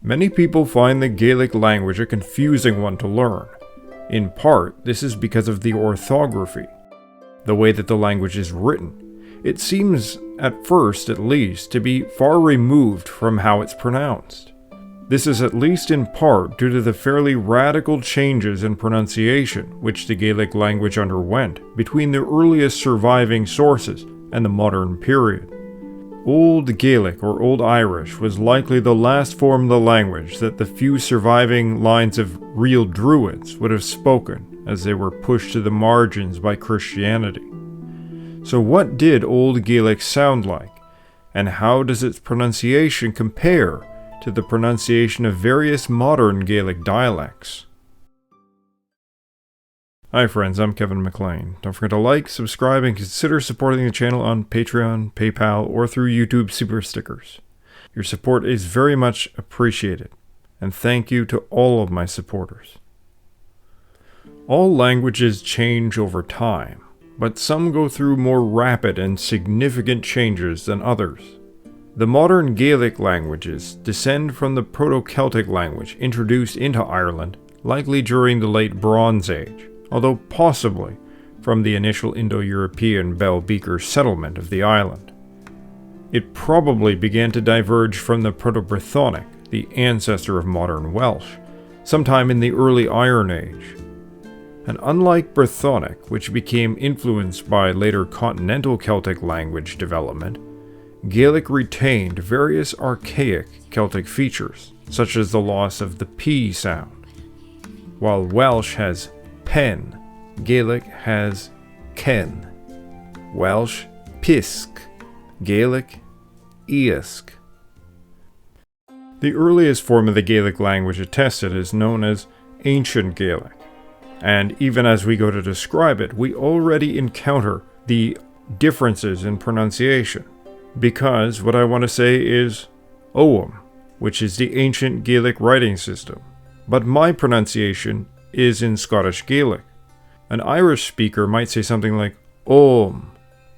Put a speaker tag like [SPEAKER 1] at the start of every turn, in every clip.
[SPEAKER 1] Many people find the Gaelic language a confusing one to learn. In part, this is because of the orthography, the way that the language is written. It seems, at first at least, to be far removed from how it's pronounced. This is at least in part due to the fairly radical changes in pronunciation which the Gaelic language underwent between the earliest surviving sources and the modern period. Old Gaelic or Old Irish was likely the last form of the language that the few surviving lines of real Druids would have spoken as they were pushed to the margins by Christianity. So what did Old Gaelic sound like, and how does its pronunciation compare to the pronunciation of various modern Gaelic dialects? Hi friends, I'm Kevin McLean. Don't forget to like, subscribe, and consider supporting the channel on Patreon, PayPal, or through YouTube Super Stickers. Your support is very much appreciated, and thank you to all of my supporters. All languages change over time, but some go through more rapid and significant changes than others. The modern Gaelic languages descend from the Proto-Celtic language introduced into Ireland likely during the late Bronze Age, although possibly from the initial Indo-European Bell Beaker settlement of the island. It probably began to diverge from the Proto-Brythonic, the ancestor of modern Welsh, sometime in the early Iron Age. And unlike Brythonic, which became influenced by later continental Celtic language development, Gaelic retained various archaic Celtic features, such as the loss of the P sound. While Welsh has pen, Gaelic has ken. Welsh, pisc. Gaelic, iasc. The earliest form of the Gaelic language attested is known as Ancient Gaelic, and even as we go to describe it, we already encounter the differences in pronunciation, because what I want to say is Ogham, which is the ancient Gaelic writing system, but my pronunciation is in Scottish Gaelic. An Irish speaker might say something like Ogham,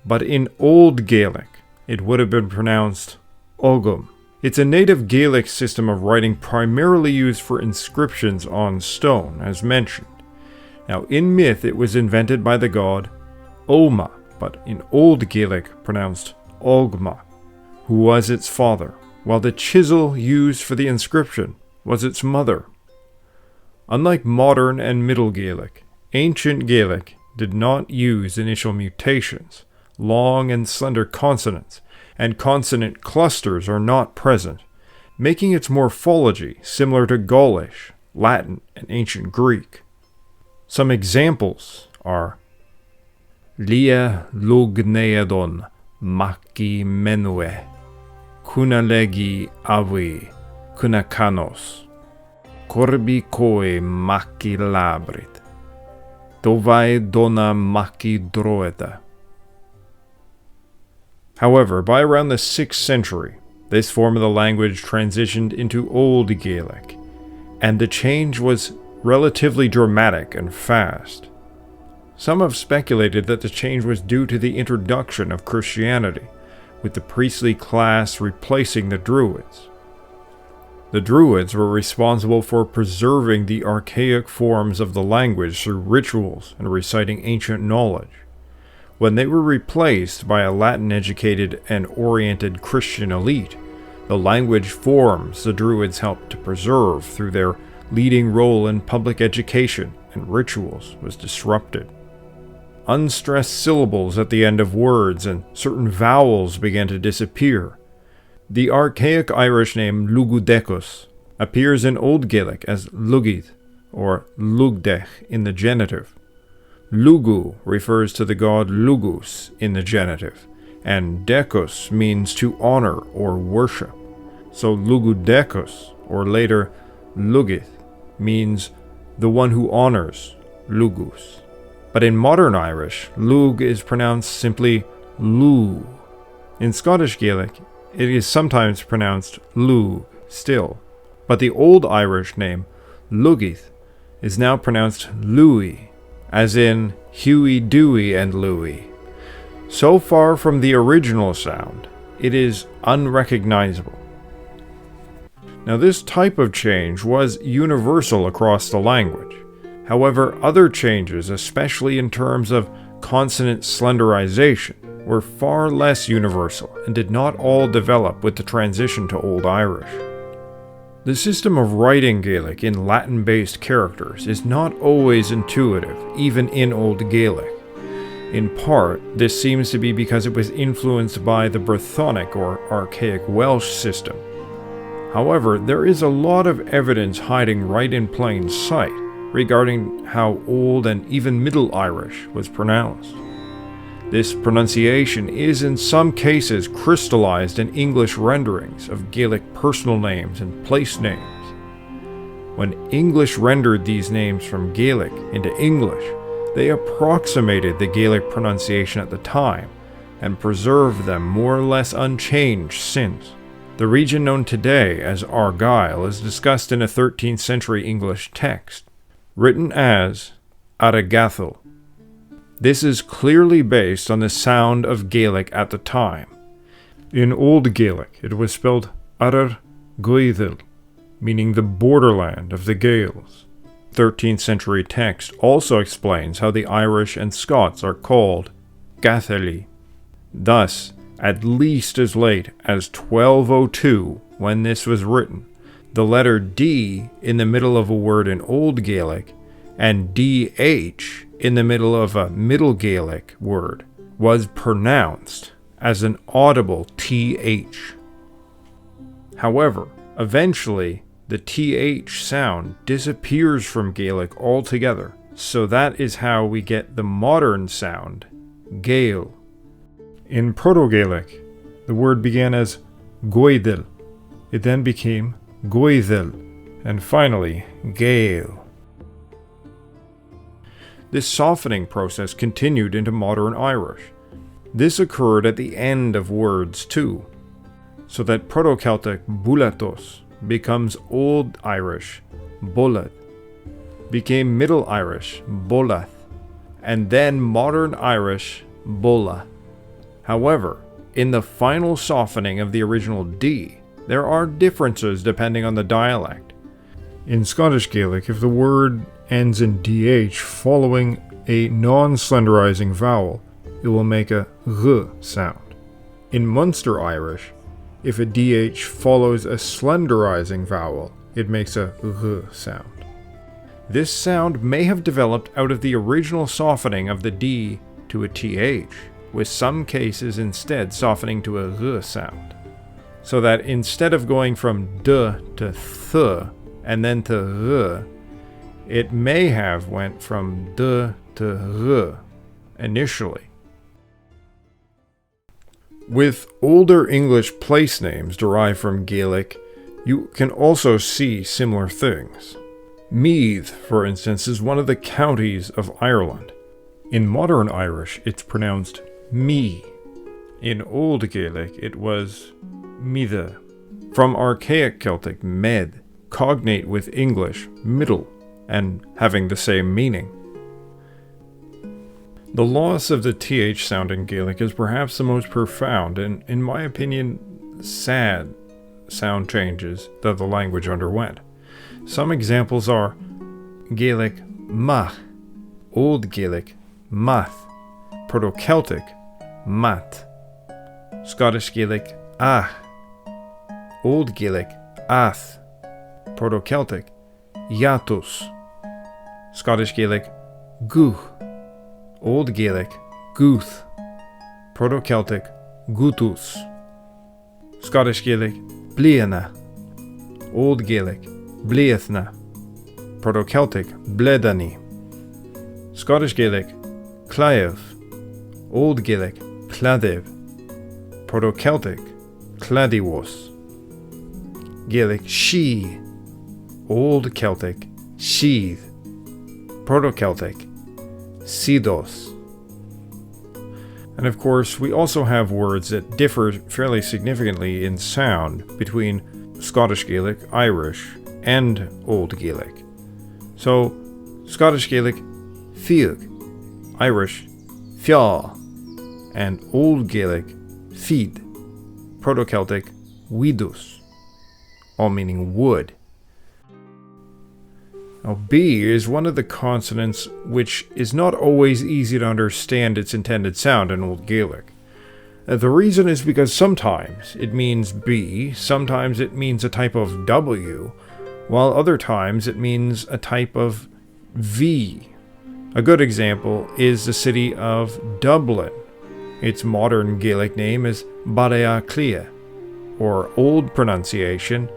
[SPEAKER 1] but in Old Gaelic it would have been pronounced Ogham. It's a native Gaelic system of writing primarily used for inscriptions on stone, as mentioned. Now, in myth it was invented by the god Oma, but in Old Gaelic pronounced Ogma, who was its father, while the chisel used for the inscription was its mother. Unlike modern and Middle Gaelic, Ancient Gaelic did not use initial mutations, long and slender consonants, and consonant clusters are not present, making its morphology similar to Gaulish, Latin, and Ancient Greek. Some examples are Lia lugneadon maki menue, kunalegi avi, kunakanos, corbi koe maki labrit, tovai dona maki droeta. However, by around the 6th century, this form of the language transitioned into Old Gaelic, and the change was relatively dramatic and fast. Some have speculated that the change was due to the introduction of Christianity, with the priestly class replacing the Druids. The Druids were responsible for preserving the archaic forms of the language through rituals and reciting ancient knowledge. When they were replaced by a Latin-educated and oriented Christian elite, the language forms the Druids helped to preserve through their leading role in public education and rituals was disrupted. Unstressed syllables at the end of words and certain vowels began to disappear. The archaic Irish name Lugudecus appears in Old Gaelic as Lugith or Lugdech in the genitive. Lugu refers to the god Lugus in the genitive, and Decus means to honor or worship. So Lugudecus, or later Lugith, means the one who honors, Lugus. But in modern Irish, Lug is pronounced simply Lu. In Scottish Gaelic, it is sometimes pronounced Lug still, but the Old Irish name Lugith is now pronounced Louis, as in Huey, Dewey, and Louie. So far from the original sound, it is unrecognizable. Now, this type of change was universal across the language. However, other changes, especially in terms of consonant slenderization, were far less universal and did not all develop with the transition to Old Irish. The system of writing Gaelic in Latin-based characters is not always intuitive, even in Old Gaelic. In part, this seems to be because it was influenced by the Brythonic or archaic Welsh system. However, there is a lot of evidence hiding right in plain sight regarding how Old and even Middle Irish was pronounced. This pronunciation is in some cases crystallized in English renderings of Gaelic personal names and place names. When English rendered these names from Gaelic into English, they approximated the Gaelic pronunciation at the time and preserved them more or less unchanged since. The region known today as Argyll is discussed in a 13th century English text, written as Aragathel. This is clearly based on the sound of Gaelic at the time. In Old Gaelic, it was spelled Arar Goethel, meaning the borderland of the Gaels. 13th century text also explains how the Irish and Scots are called Gatheli. Thus, at least as late as 1202, when this was written, the letter D in the middle of a word in Old Gaelic and DH in the middle of a Middle Gaelic word was pronounced as an audible TH. However, eventually, the TH sound disappears from Gaelic altogether, so that is how we get the modern sound, Gael. In Proto-Gaelic, the word began as Goidel. It then became Goethel, and finally, Gael. This softening process continued into modern Irish. This occurred at the end of words too, so that Proto-Celtic bulatos becomes Old Irish bolad, became Middle Irish bolath, and then Modern Irish bola. However, in the final softening of the original D, there are differences depending on the dialect. In Scottish Gaelic, if the word ends in DH following a non-slenderizing vowel, it will make a R sound. In Munster Irish, if a DH follows a slenderizing vowel, it makes a R sound. This sound may have developed out of the original softening of the D to a TH, with some cases instead softening to a R sound. So that instead of going from D to Th and then to R, it may have went from D to R initially. With older English place names derived from Gaelic, you can also see similar things. Meath, for instance, is one of the counties of Ireland. In modern Irish, it's pronounced Me. In Old Gaelic, it was Mitha. From archaic Celtic, med, cognate with English, middle, and having the same meaning. The loss of the TH sound in Gaelic is perhaps the most profound and, in my opinion, sad sound changes that the language underwent. Some examples are Gaelic mach, Old Gaelic math, Proto-Celtic mat, Scottish Gaelic ah, Old Gaelic ath, Proto-Celtic yatus, Scottish Gaelic guth, Old Gaelic guth, Proto-Celtic gutus, Scottish Gaelic bliana, Old Gaelic bliathna, Proto-Celtic bledani, Scottish Gaelic claev, Old Gaelic cladev, Proto-Celtic cladivos, Gaelic she, Old Celtic sheath, Proto-Celtic sidos. And of course, we also have words that differ fairly significantly in sound between Scottish Gaelic, Irish, and Old Gaelic. So, Scottish Gaelic fiag, Irish fia, and Old Gaelic feed, Proto-Celtic widus. all meaning wood. Now, B is one of the consonants which is not always easy to understand its intended sound in Old Gaelic. The reason is because sometimes it means B, sometimes it means a type of W, while other times it means a type of V. A good example is the city of Dublin. Its modern Gaelic name is Ballyaclia, or old pronunciation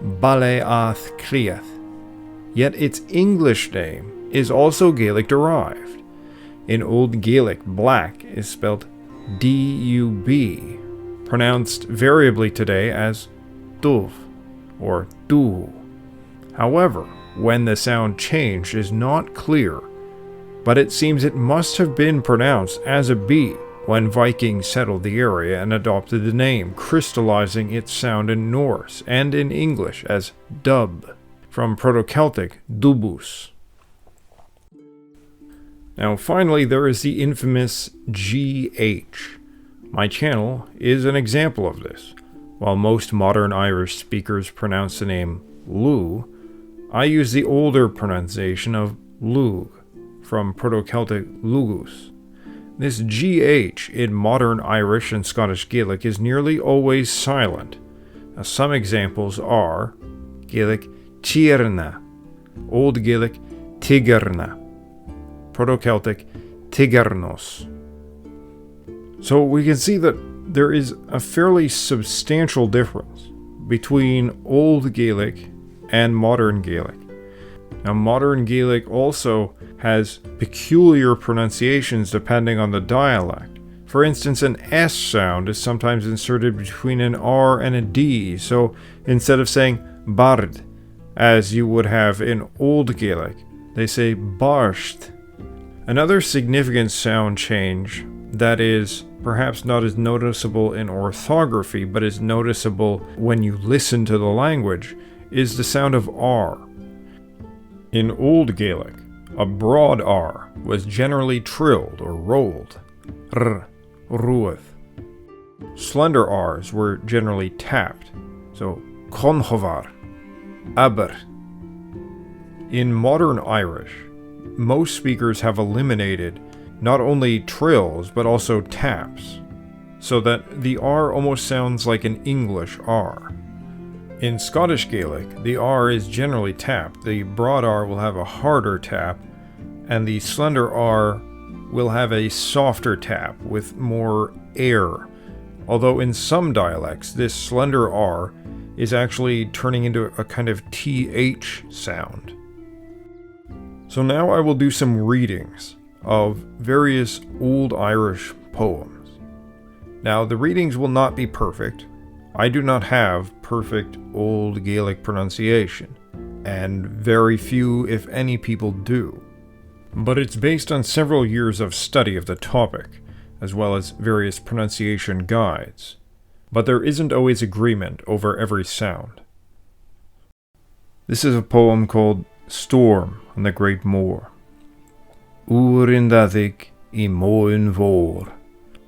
[SPEAKER 1] Ballyacliath. Yet its English name is also Gaelic derived. In Old Gaelic, black is spelled D-U-B, pronounced variably today as duv or du. However, when the sound changed is not clear, but it seems it must have been pronounced as a B when Vikings settled the area and adopted the name, crystallizing its sound in Norse and in English as dub, from Proto-Celtic dubus. Now finally, there is the infamous GH. My channel is an example of this. While most modern Irish speakers pronounce the name Lou, I use the older pronunciation of Lug, from Proto-Celtic lugus. This GH in modern Irish and Scottish Gaelic is nearly always silent. Now, some examples are Gaelic Tierna, Old Gaelic Tigerna, Proto-Celtic Tigernos. So we can see that there is a fairly substantial difference between Old Gaelic and Modern Gaelic. Now, Modern Gaelic also has peculiar pronunciations depending on the dialect. For instance, an S sound is sometimes inserted between an R and a D, so instead of saying bard, as you would have in Old Gaelic, they say barsht. Another significant sound change that is perhaps not as noticeable in orthography, but is noticeable when you listen to the language, is the sound of R. In Old Gaelic, a broad R was generally trilled or rolled, r, ruath. Slender R's were generally tapped, so conhovar, aber. In modern Irish, most speakers have eliminated not only trills but also taps, so that the R almost sounds like an English R. In Scottish Gaelic, the R is generally tapped. The broad R will have a harder tap, and the slender R will have a softer tap with more air. Although in some dialects, this slender R is actually turning into a kind of TH sound. So now I will do some readings of various Old Irish poems. Now, the readings will not be perfect. I do not have perfect Old Gaelic pronunciation, and very few, if any, people do. But it's based on several years of study of the topic, as well as various pronunciation guides. But there isn't always agreement over every sound. This is a poem called Storm on the Great Moor. Úrindaðig í móin vor,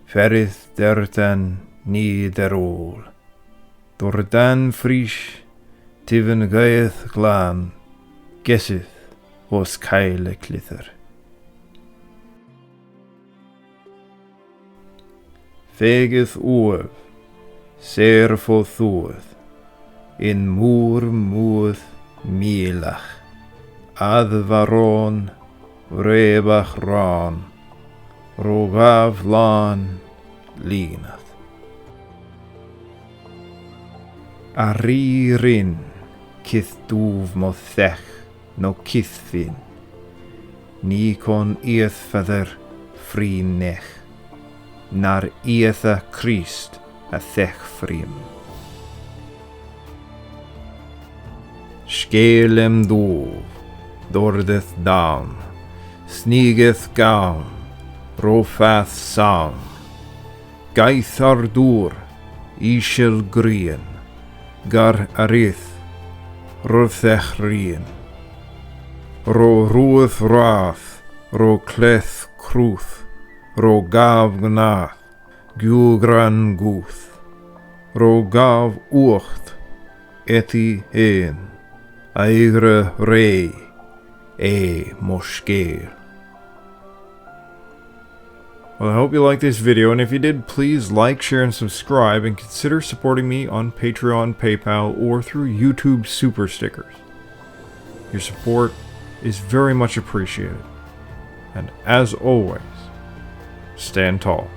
[SPEAKER 1] ferið dertan níðaról. Dordan frisch, tivin gaeth glan, gesith os kaile clither. Fegith uav, ser fo thuath, in moor muath mielach, advaron, rebach ran, rogav lan, línath. Aririn, kith dúv mo thech, no kithfin, ni con iethfadder fri nech, nar ietha Christ a thech frim. Skelem dúv, dordeth down, snigeth gaun, rofath sound, gaithar dúr, ishel grien, gar arith, ruthech rien. Ro ruath rath, ro cleth cruth, ro gav gnath, gugran guth, ro gav ucht, eti ein, aigre rei, e moshkeir. Well, I hope you liked this video, and if you did, please like, share, and subscribe, and consider supporting me on Patreon, PayPal, or through YouTube Super Stickers. Your support is very much appreciated. And as always, stand tall.